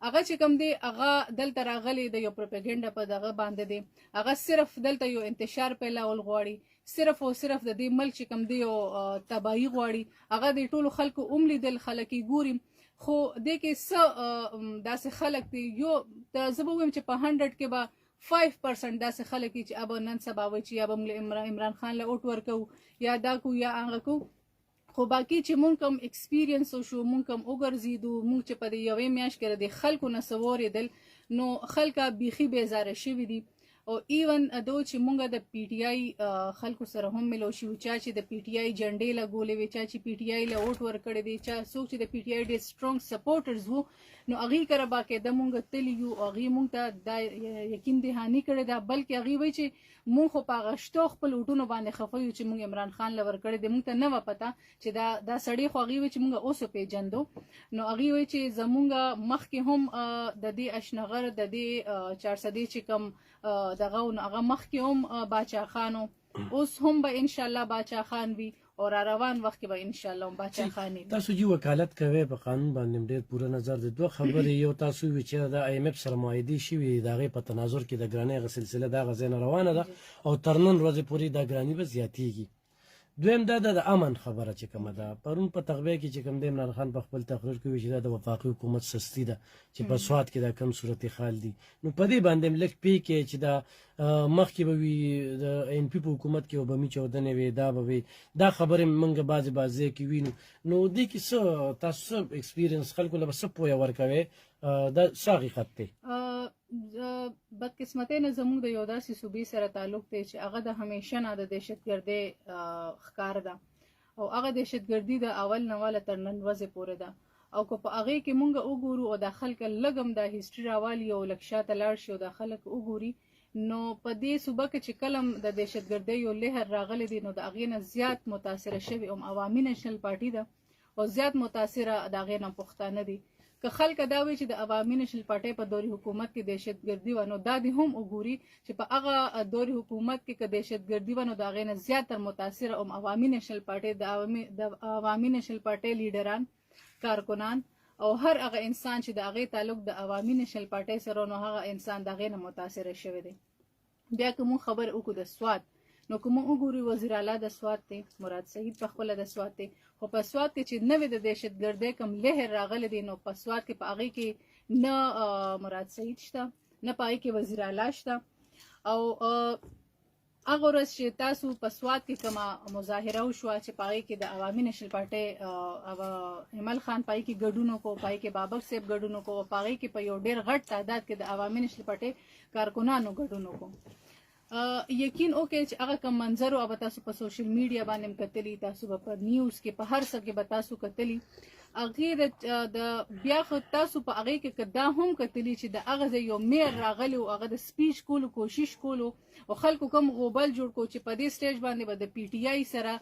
هغه چې کوم دی هغه دلته راغلی د یو پروپاګنډا په دغه باندې دی، هغه صرف دلته یو انتشار پیلول غواړي، صرف او صرف د دې ملک چې کوم دی یو تباهي غواړي، هغه د ټولو خلکو هم لیدل، خلک یې ګوري، خو دې کې څه داسې خلک دي، یو زه به ووایم چې په 100 کې به 5% داسې خلک دي چې ابه نن سبا وایي چې یا به عمران خان له اوټ ورکوو یا دا کوو یا هغه کوو، خو باقي چې مونږ کوم ایکسپیرینس وشو، مونږ کوم وګرځېدو، مونږ چې په دې یوې میاشت کې د خلکو نه څه واورېدل، نو خلکه بیخي بیزاره شوي دي. او ایون دو چې مونږ د PTI خلکو سره هم ملو شو، چا چې د PTI جنډې لګولې وي، چا چې PTI له اوټ ورکړی دی، چا څوک چې د PTI ډېر سټرونګ سپورټرز وو، نو هغې کره باقاعده مونږ تللي یو او هغې مونږ ته دا یقین دهاني کړې ده، بلکې هغې وایي چې مونږ خو په هغه شتو خپل اوټونو باندې خفه یو چې مونږ عمران خان له ورکړی دی، مونږ ته نه وه پته چې دا سړی خو هغې وایي چې مونږ اوس وپېژندو، نو هغې وایي چې زمونږ مخکې هم د دې اشنغر د دې 400 چې کوم دغه نو هغه مخکې هم باچا خانو اوس هم به ان شاء الله باچا خان وي او را روان وخت کې به ان شاء الله باچا خان وي. تاسو جی وکالت کوي په قانون باندې ډېر پوره نظر د دوه خبرې یو تاسو وی چې د آی ایم اف سره معاهدې شوي دغه په تناظر کې د ګرانۍ غ سلسله د غزين روانه ده او تر نن ورځې پورې د ګرانۍ به زیاتېږي. دویم دا د امن خبره چې کومه ده پرون په تغبیه کې چې کوم د عمران خان په خپل تقریر کې وی چې د وفاقي حکومت سستی ده چې په سواد کې د کم صورت حال دي نو په دې باندې ملک پی کې چې دا مخکې به وي د ان پی په حکومت کې وبمي چودنې وي دا به وي دا خبره منګه بازي کې وینو نو دې کې څه تاسو ایکسپیرینس خلکو له څه پوهه ورکوي دا څه حقیقت دی. بدقسمتۍ نه زموږ د یو داسې صوبې سره تعلق دی چې هغه د همیشه نه د دهشتګردۍ ښکار ده او هغه دهشتګردي د اول نه واله تر نن ورځې پورې ده او که په هغې کې مونږ وګورو او د خلک لږ هم د هیسټري راوالي او لږ شاته لاړ شي او د خلک وګوري نو په دې صوبه کې چې کله د دهشتګردۍ یو لهر راغلی دی نو د هغې نه زیات متاثره شوي هم عوامي نیشنل پارټي ده او زیات متاثره د هغې نه پښتانه دي. که خلک دا وایي چې د عوامي نیشنل پارټۍ په دوري حکومت کې دهشتګردي وه نو دا دې هم وګوري چې په هغه دوري حکومت کې که دهشتګردي وه نو د هغې نه زیاتر متاثره هم عوامي نیشنل پارټۍ د عوامي نیشنل پارټۍ لیډران کارکنان او هر هغه انسان چې د هغې تعلق د عوامي نیشنل پارټۍ سره نو هغه انسان د هغې نه متاثره شوی دی. بیا که مونږ خبر وکړو د سواد نو که مونږ وګورو وزیر اعلی د سواد دی مراد سعید په خپله د سواد دی خو په سواد کې چې نوې د دهشتګردۍ کوم لهر راغلی دی نو په سواد کې په هغې کې نه مراد سعید شته نه په هغې کې وزیر اعلی شته او هغه ورځ چې تاسو په سواد کې کومه مظاهره وشوه چې په هغې کې د عوامي نیشنل پارټۍ ایمل خان په هغې کې ګډون وکړو په هغې کې بابک صاحب ګډون وکړو په هغې کې په یو ډېر غټ تعداد کې د عوامي نیشنل پارټۍ کارکنانو ګډون وکړو. یقین وکړئ چې هغه کوم منظر او به تاسو په سوشل میډیا باندې هم کتلي تاسو به په نیوز کې په هر څه کې به تاسو کتلي هغې د بیا خو تاسو په هغې کې که دا هم کتلي چې د هغه ځای یو میر راغلی و هغه د سپیچ کولو کوشش کولو او خلکو کوم غوبل جوړ کړو چې په دې سټیج باندې به د پی ټي آی سره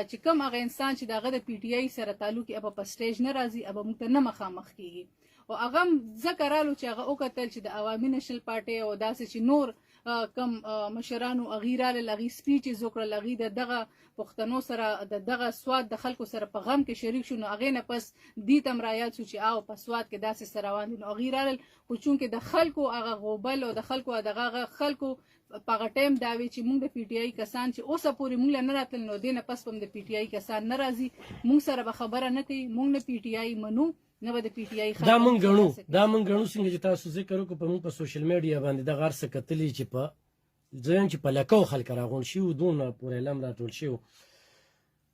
چې کوم هغه انسان چې د هغه د پی ټي آی سره تعلق یې په سټیج نه راځي به موږ ته نه مخامخ کېږي او هغه هم ځکه رالو چې هغه وکتل چې د عوامي نیشنل پارټۍ او داسې چې نور کم مشرانو هغې رالل هغې سپیچز وکړل هغې د دغه پښتنو سره د دغه سواد د خلکو سره په غم کې شریک شو نو هغې نه پس دې ته هم رایاد شو چې او په سواد کې داسې څه روان دي نو هغې رالل خو چونکې د خلکو هغه غوبل او د خلکو دغه خلکو په هغه ټایم دا وی چې موږ د پی ټي آی کسان چې اوسه پورې موږ نه راتلل نو دې نه پس هم د پی ټي آی کسان نه راځي موږ سره به خبره نه کوي موږ نه پی ټي آی منو نه به د پی ټي آی دا مونږ ګڼو څنګه چې تاسو ذکر وکړو په موږ په سوشل میډیا باندې دغه هر څه کتلي چې په ځین چې په لکو خلک راغون شي دونه پورې لم راټول شي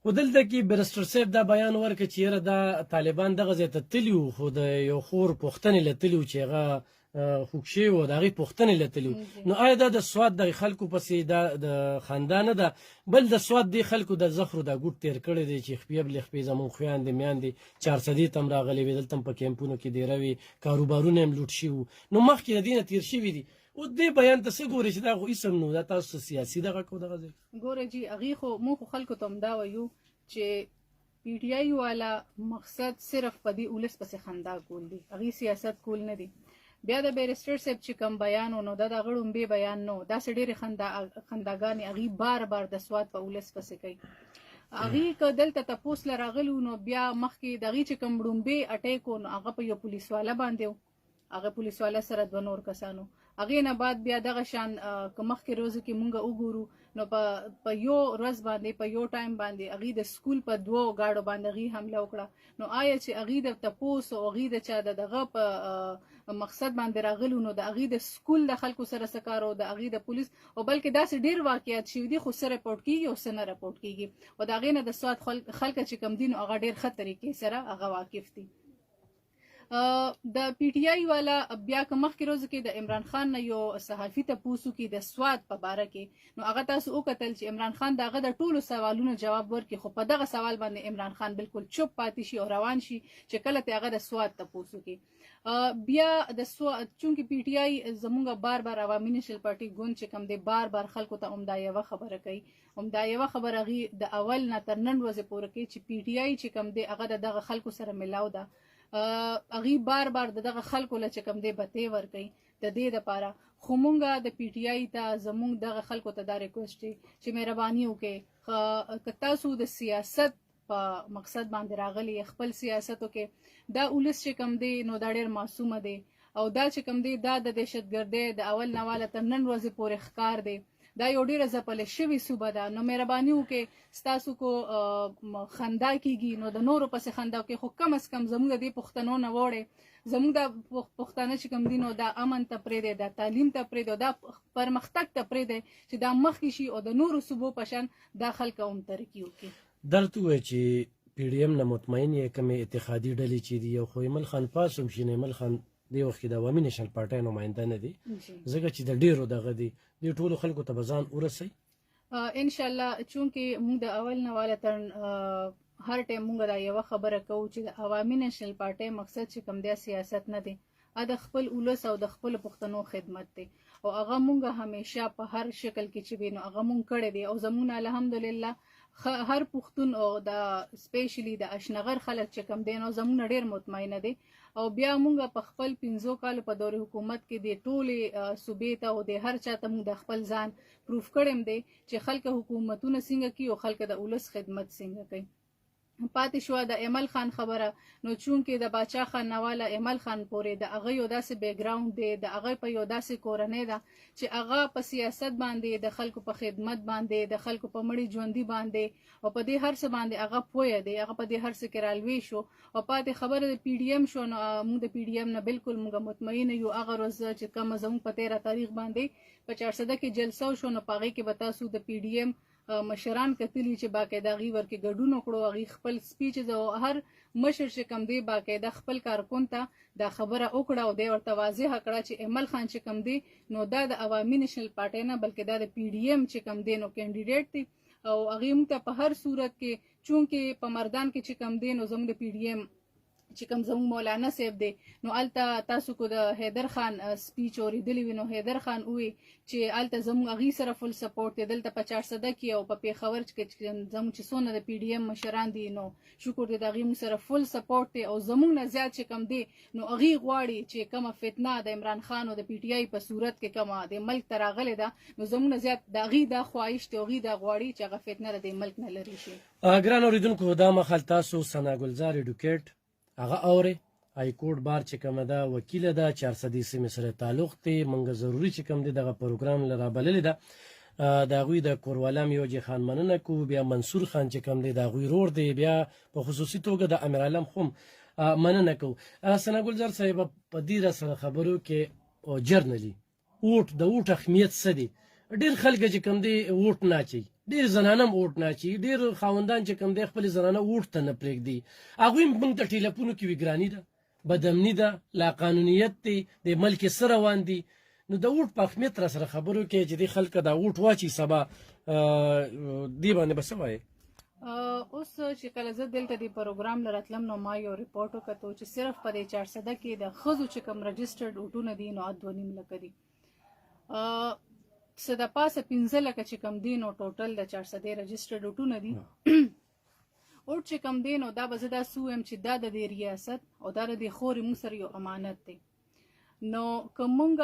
خو دلته کې برسټر صاحب دا بیان ورکړ چې یاره دا طالبان دغه ځای ته تلي وو خو د یو خور پوښتنې له تلي وو چې هغه خوږ شوي وو د هغې پوښتنې له تلي وو نو آیا دا د سواد د خلکو پسې دا د خندا نه ده بل د سواد دې خلکو د زخرو دا ګوټ تېر کړی دی چې خپې بلې خپې زموږ خویندې میندې چارسدې ته هم راغلې وې دلته هم په کیمپونو کې دیره وې کاروبارونه هم لوټ شوي وو نو مخکې د دې نه تېر شوي دي او دې بیان ته څه ګورې چې دا خو اسم نو دا تاسو سیاسي دغه کو دغه ځای ګوره جي هغې خو موږ خو خلکو ته هم دا وایو چې پی ټي آی والا مقصد صرف په دې ولس پسې خندا کول دي هغې سیاست کول نه دي. بیا د بیرسټر صاحب چې کوم بیان و نو دا د هغه ړومبې بیان نه و داسې ډېرې خنداګانې هغې بار بار د سواد په ولس پسې کوي هغې که دلته تپوس له راغلي نو بیا مخکې د هغې چې کوم ړومبې اټیک و نو هغه په یو پولیس والا باندې و هغه پولیس والا سره دوه نور کسانو هغې نه بعد بیا دغه شان که مخکې روزو کې مونږ وګورو نو په یو ورځ باندې په یو ټایم باندې هغې د سکول په دوو ګاډو باندې هغې حمله وکړه نو آیا چې هغې د تپوس او هغې د چا د دغه په مقصد باندې راغلو نو د هغې د سکول د خلکو سره څه کار او د هغې د پولیس او بلکې داسې ډېر واقعیات شوي دي خو څه رپورټ کېږي او څه نه رپورټ کېږي او د هغې نه د سواد خلک چې کوم دي نو هغه ډېر ښه طریقې سره هغه واقف دي. د پی ټي آی والا بیا که مخکې روزو کې د عمران خان نه یو صحافي تپوسو کې د سواد په باره کې نو هغه تاسو وکتل چې عمران خان د هغه د ټولو سوالونو جواب ورکړي خو په دغه سوال باندې عمران خان بالکل چوپ پاتې شي او روان شي چې کله ته هغه د سواد تپوسو کې بیا د سواد چونکې پی ټي آی زمونږ بار بار عوامي نیشنل پارټي ګوند چې کوم دی بار بار خلکو ته همدا یوه خبره کوي همدا یوه خبره هغې د اول نه تر نن ورځې پورې کوي چې پی ټي آی چې کوم دی هغه د دغه خلکو سره ملاو ده هغې بار بار د دغه خلکو له چې کوم دی بتې ورکوي د دې دپاره خو مونږه د پی ټی آی ته زمونږ دغه خلکو ته دا ریکوست چې مهرباني وکړي که تاسو د سیاست په مقصد باندې راغلي خپل سیاست وکړي دا ولس چې کوم دی نو دا ډېر معصومه دی او دا چې کوم دی دا د دهشتګردۍ د اول نه واله تر نن ورځې پورې ښکار دی دا یو ډېره ځپلې شوې صوبه ده نو مهرباني وکړئ ستاسو کو خندا کیږي نو د نورو پسې خندا وکړئ خو کم از کم زموږ د دې پښتنو نه وړئ زموږ د پښتانه چې کوم دي نو دا امن ته پرېږدئ دا تعلیم ته پرېږدئ دا پرمختګ ته پرېږدئ چې دا مخکې شي او د نورو صوبو په شان دا خلک هم ترقي وکړي درته ووایي چې پی ډي ایم نه مطمئن یې کومې اتحادي ډلې چې دي او خو ایمل خان پاس هم شي ایمل خان دی وخت د عوامي نېشنل پارټۍ نماینده نه دی ځکه چې د ډېرو دغه دی دې ټولو خلکو ته به ځان ورسوي انشاءالله چونکې موږ د اول نه واله تر هر ټایم موږ دا یوه خبره کوو چې د عوامي نېشنل پارټۍ مقصد چې کوم دی سیاست نه دی د خپل ولس او د خپل پښتنو خدمت دی او هغه موږ همیشه په هر شکل کې چې وي نو هغه موږ کړی دی او زموږ الحمدلله هر پښتون او د سپیشلی د اشنغر خلک چې کوم دی نو زموږ ډېر مطمئنه دی او بیا موږ په خپل 15 کالو په دور حکومت کې د ټولې صوبې ته او د هر چا ته موږ د خپل ځان پروف کړم دی چې خلک حکومتونه څنګه کوي او خلک د ولس خدمت څنګه کوي پاتې شو د ایمل خان خبره نو چونکې د باچا خان نواله ایمل خان پورې د هغه یو داسې بیک ګراوند دی د هغه په یو داسې کورنۍ ده چې هغه په سیاست باندې د خلکو په خدمت باندې د خلکو په مړي ژوندي باندې او په دې هر څه باندې هغه پوهه دی هغه په دې هر څه کې رالوی شو او پاتې خبره د پی ډي ایم شو نو موږ د پی ډي ایم نه بالکل موږ مطمئن یو هغه ورځ چې کوم زموږ په 13 تاریخ باندې په 400 کې جلسه شو نو پاغې کې به تاسو د پی ډي ایم مشران کتلی چې باقاعده غي ورکه ګډون وکړو غي خپل سپیچز او هر مشر چې کم دی باقاعده خپل کارکون ته دا خبره وکړه او د ورته واضح کړه چې ایمل خان چې کم دی نو دا د عوامي نېشنل پارټۍ نه بلکې دا د پی ډي ایم چې کم دی نو کینډیډیټ دی او هغه موږ ته په هر صورت کې چونکې په مردان کې چې کم دی نو زموږ د پی ډي ایم چې کوم زموږ مولانا صاحب دی نو الته تاسو کو د حیدر خان سپیچ اوریدلی وي نو حیدر خان وی چې الته زموږ هغې سره فل سپورټ دی دلته په 400 کې او په پېښور کې زموږ چې څونه د پی ډي ایم مشران دي نو شکر دی د هغې موږ سره فل سپورټ دی او زموږ نه زیات چې کم دی نو هغې غواړي چې کومه فتنه د عمران خان او د پی ټي آی په صورت کې کومه د ملک ته راغلې ده نو زموږ نه زیات د هغې دا خواهش دی هغې دا غواړي چې هغه فتنه د ملک نه لرې شي ګران اورېدونکو دا مهال تاسو ثنا ګلزار ایډوکیټ هغه اوري های کورټ بار چې کومه ده وکیله ده 400 سیمې سره تعلق دی موږ ضروري چې کوم دی دغه پروګرام لره بللې ده د هغوی د کوروالا میوجي خان مننه کوو بیا منصور خان چې کوم دی د هغوی رور دی بیا په خصوصي توګه د امیر عالم خو مننه کوو ثنا ګلزار صاحب په دې سره خبرو کې جرنلي اوټ د اوټ اهمیت څه دی ډېر خلک چې کوم دی اوټ نه اچوي ډېر زنانه هم اوټ نه اچوي ډېر خاوندان چې کوم دی خپلې زنانه اوټ ته نه پرېږدي هغوی موږ ته ټیلیفونو کې وګراني ده بدامني ده لاقانونیت دی د ملک سره روان دي نو د اوټ په اهمیت را سره خبرو کې چې د خلک د اوټ واچي سبا دی باندې به څه وایي اوس چې کله زه دلته د پروګرام لراتلم نو ما یو ریپورټ وکړو چې صرف په 400 کې د ښځو چې کوم رجسټرډ اوټونه دي نو 2.5 لکه دي څه د پاسه 15 لکه چې کوم دي نو ټوټل د 400 رجسټرډ اوټونه دي اوټ چې کوم دی نو دا به زه دا سویم چې دا د دې ریاست او دا د دې خورې موږ سره یو امانت دی نو که مونږ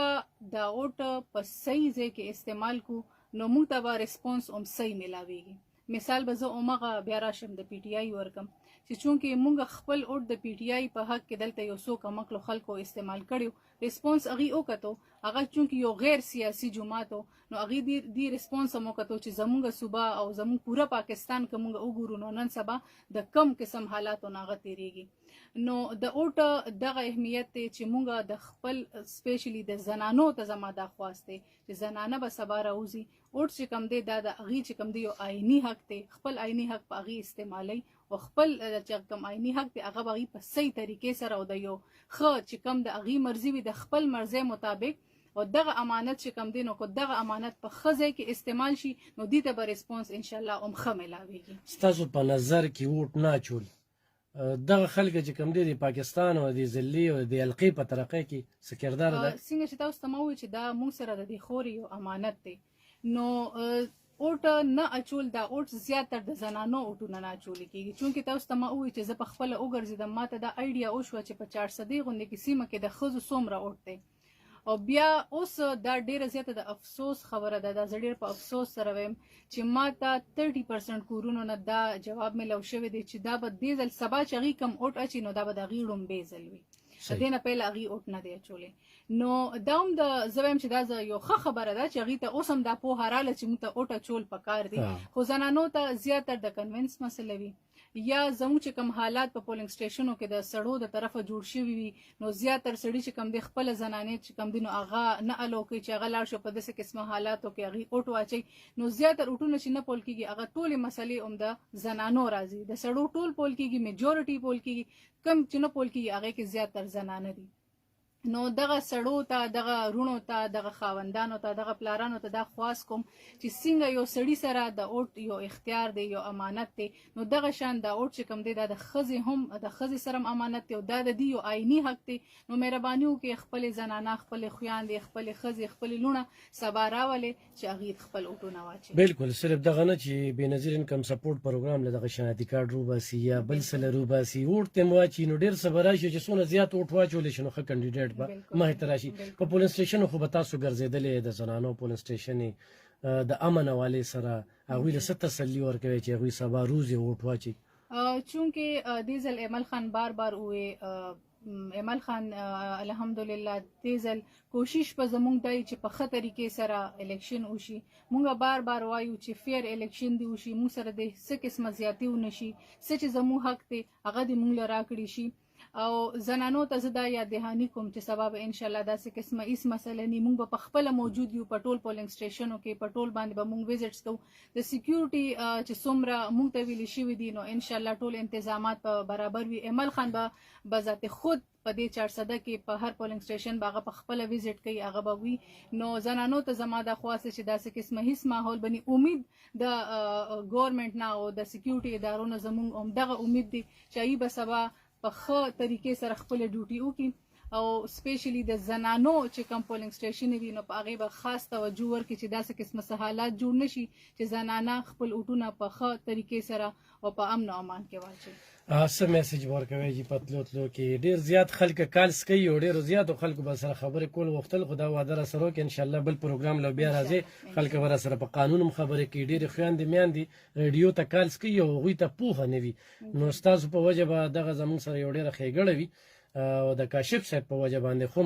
دا اوټ په صحیح ځای کې استعمال کو نو موږ ته به ریسپانس هم صحیح میلاویږي مثال به زه همغه بیا راشم د پی ټي آی ورکم چې چونکې مونږ خپل اوټ د پی ټي آی په حق کې دلته یو څو کمکلو خلکو استعمال کړیو ریسپانس هغې وکتو هغه چونکې یو غیر سیاسي جماعت نو هغې دې ریسپانس هم وکتو چې زمونږ صوبه او زمونږ پوره پاکستان که مونږ وګورو نو نن سبا د کم قسم حالاتو نه هغه تېرېږي نو د اوټ دغه اهمیت دی چې مونږ د خپل سپیشلی د زنانو ته زما دا خواست دی چې زنانه به سبا راوځي اوټ چې کوم دی دا د هغې چې کوم دی یو آئیني حق دی خپل آئیني حق په هغې استعمالوي او خپل چې کوم آئیني حق دی هغه به هغې په صحیح طریقې سره او د یو ښه چې کوم د هغې مرضي وي د خپل مرضۍ مطابق او دغه امانت چې کوم دی نو که دغه امانت په ښه ځای کې استعمال شي نو دې ته به ریسپانس انشاءالله هم ښه میلاویږي ستاسو په نظر کې اوټ نه اچول دغه خلک چې کوم دی د پاکستان او د ذلي او د القي په طرقه کې څه کردار ده څنګه چې تاسو ته ما وویل چې دا موږ سره د دې خورې یو امانت دی نو اوټ نه اچول دا اوټ زیاتر د زنانو اوټونه نه اچول کېږي چونکې تاسو ته ما وویل چې زه په خپله وګرځېدم ما ته دا ایډیا وشوه چې په 400 غوندې کې سیمه کې د ښځو څومره اوټ دی او بیا اوس دا ډیره زیاته د افسوس خبره ده، دا زه ډیر په افسوس سره وایم چې ما ته 30% کورونو نه دا جواب ملو شوی دی چې دا به دې ځل سبا چې هغوی کم اوټ اچي نو دا به د هغوی ړومبی ځل وي، د دې نه پیله هغوی اوټ نه دی اچولی. نو دا هم زه وایم چې دا یو ښه خبره ده چې هغوی ته اوس هم دا پوهه راغله چې موږ ته اوټ اچول پکار دي. خو زنانو ته زیاتر د کنوینس مسله وي یا زموږ چې کوم حالات په پولینګ سټیشنو کې د سړو د طرفه جوړ شوي وي نو زیاتر سړي چې کوم دی خپله زنانې چې کوم دی نو هغه نه الو کوي چې هغه لاړ شو په داسې قسمه حالاتو کې هغوی اوټ واچوي. نو زیاتر اوټونه چې نه پول کېږي هغه ټولې مسلې هم د زنانو راځي، د سړو ټول پول کېږي، میجورټي پول کېږي، کم چې نه پول کېږي هغې کې زیاتر زنانه دي. نو دغه سړو ته، دغه رونو ته، دغه خاوندانو ته، دغه پلارانو ته دا خواست کوم چې څنګه یو سړي سره د اوټ یو اختیار دی، یو امانت دی، نو دغه شان د اوټ چې کوم دی دا د ښځې هم د ښځې سره هم امانت دی او دا د دې یو آئیني حق دی. نو مهرباني وکړئ خپلې زنانه، خپلې خویندې، خپلې ښځې، خپلې لوڼه سبا راولې چې هغوی خپل اوټونه واچوي. بالکل صرف دغه نه چې بېنظیر انکم سپورټ پروګرام له دغه شناختی کارډ روباسي یا بل څه له روباسي اوټ ته مو واچي نو ډېر څه به راشي چې څونه زیات اوټ واچولی شي نو ښه کینډیډیټ به مخې ته راشي. په پولینګ سټیشنو خو به تاسو ګرځېدلې د زنانو پولینګ سټیشن د امن حوالې سره هغوی له څه تسلي ورکوي چې هغوی سبا روز یې اوټ واچي؟ چونکې دې ځل ایمل خان بار بار ووې، ایمل خان الحمدلله دې ځل کوشش په زموږ دی چې په ښه طریقې سره الیکشن وشي. موږ بار بار وایو چې فیر الیکشن دی وشي، موږ سره د څه قسمه زیاتي ونه شي، څه چې زموږ حق دی هغه دې موږ له راکړي شي. او زنانو ته زه دا یاد دهاني کوم چې سبا به انشاءالله داسې قسمه هیڅ مسله نه، موږ به په خپله موجود یو په ټول پولینګ سټیشنو کې، په ټول باندې به موږ ویزټس کوو. د سیکیورټي چې څومره موږ ته ویلي شوي دي نو انشاءالله ټول انتظامات په برابر وي. ایمل خان به بذات خود په دې 400 کې په هر پولینګ سټیشن به هغه په خپله ویزټ کوي، هغه به وي. نو زنانو ته زما دا خواست چې داسې قسمه هیڅ ماحول بني امید د ګورنمنټ نه او د سیکیورټي ادارو نه زموږ همدغه امید دی چې هغوی به سبا په ښه طریقې سره خپل ډیوټي وکړي او سپیشلی د زنانو چې کوم پولینګ سټیشن وي نو په هغې به خاص توجه ورکړي چې داسې قسمه څه حالات جوړ نه شي چې زنانه خپل اوټونه په ښه طریقې سره او په امن او امان کې واچوي. څه میسج ورکوي چې په تلو تلو کې ډېر زیات خلک کالس کوي او ډېرو زیاتو خلکو به سره خبرې کول غوښتل، خو دا واده راسره وکړي انشاءالله بل پروګرام له بیا راځي خلک به راسره په قانون هم خبرې کوي. ډېرې خویندې میندې ریډیو ته کالس کوي او هغوی ته پوهه نه وي، نو ستاسو په وجه به دغه زموږ سره یو ډېره ښېګړه وي او د کاشف صاحب په وجه باندې خو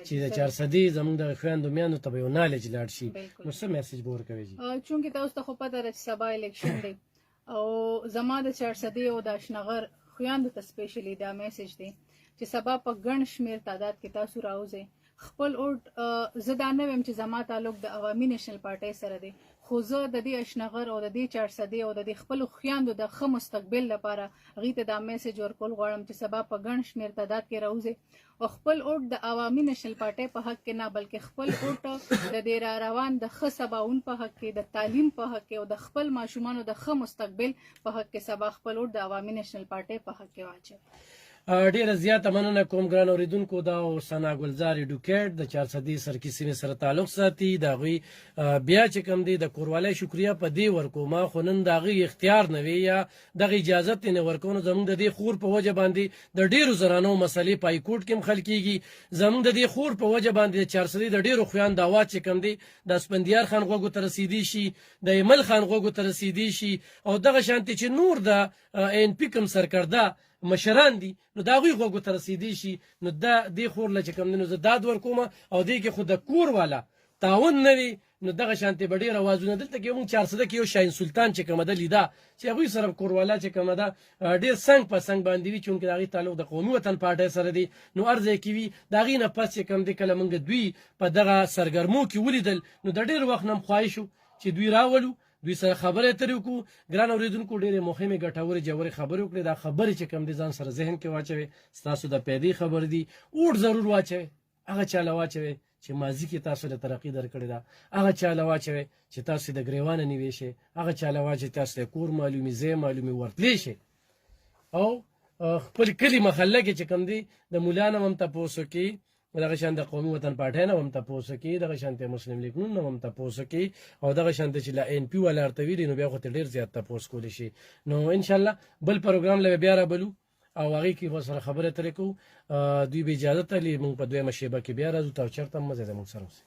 چې د 400 زموږ د خویندو میندو ته به یو نالج لاړ شي. نو څه میسج به ورکوي؟ چونکې تاسو ته خو پته ده چې سبا الیکشن دی او زما د 400 او د اشنغر خویندو ته سپیشلی دا میسج دی چې سبا په ګڼ شمېر تعداد کې تاسو راوځئ خپل اوټ. زه دا نه ویم چې زما تعلق د عوامي نیشنل پارټۍ سره دی، خو زه د دې اشنغر او د دې 400 او د دې خپلو خویندو د ښه مستقبل لپاره هغوی ته دا میسج ورکول غواړم چې سبا په ګڼ شمېر تعداد کې راوځئ او خپل اوټ د عوامي نیشنل پارټۍ په حق کې نه بلکې خپل اوټ د دې را روان د ښه سباون په حق کې، د تعلیم په حق کې او د خپل ماشومانو د ښه مستقبل په حق کې سبا خپل اوټ د عوامي نیشنل پارټۍ په حق کې واچوئ. ډیره زیاته مننه کوم ګران اوریدونکو. دا ثنا ګلزار ایډوکیټ د 400 سرکی سیمې سره تعلق ساتي، د هغوی بیا چې کوم دی د کوروالی شکریه په دې ورکو ما خو نن د هغوی اختیار نه وي یا دغه اجازت یې نه ورکو نو زموږ د دې خور په وجه باندې د ډیرو زنانو مسلې په هایکورټ کې هم حل کېږي. زموږ د دې خور په وجه باندې د 400 د ډیرو خویندو اواز چې کوم دی د اسپندیار خان غوږو ته رسیدي شي، د ایمل خان غوږو ته رسیدي شي او دغه شانتې چې نور د ان پی کوم سرکرده مشران دي نو د هغوی غوږو ته رسیدي شي. نو دا دې خور له چې کوم دی نو زه داد ورکوم او دې کې خو د کور والا تعاون نه وي نو دغه شانتې به ډېر اوازونه دلته کې موږ 400 کې یو شاهین سلطان چې کومه ده لیده چې هغوی سره کوروالا چې کومه ده ډېر څنګ په څنګ باندې وي چونکې د هغوی تعلق د قومي وطن پارټۍ سره دی. نو هر ځای کې وي د هغې نه پس چې کوم دی کله موږ دوی په دغه سرګرمو کې ولیدل نو د ډېر وخت نه هم خواهش وو چې دوی راولو، دوی سره خبرې اترې وکړو. ګران اورېدونکو ډېرې مهمې ګټورې ژورې خبرې وکړې. دا خبرې چې کوم دي ځان سره ذهن کې واچوئ، ستاسو د پیدې خبرې دي. اوټ ضرور واچوئ، هغه چاله واچوئ چې ماضي کې تاسو له ترقي درکړې ده، هغه چاله واچوئ چې تاسو د ګریوانه نیوې شئ، هغه چاله واچوئ تاسو د کور معلومي ځای معلومي ورتلی شئ او خپل کلي محله کې چې کوم دي د مولا نه هم تپوس وکړي، دغه شان د قومي وطن پارټۍ نه هم تپوس وکړي، دغه شانتې مسلم لیګ نون نه هم تپوس وکړي او دغه شانتې چې له ان پي والا ورته وي نو بیا خو ته ډېر زیات تپوس کولی شي. نو انشاءالله بل پروګرام له بیا رابلو او هغه کې به سره خبره ترې کوو دوی به اجازه تلی موږ په دویمه شیبه کې بیا راځو تا چرته مزه زموږ سره اوسئ.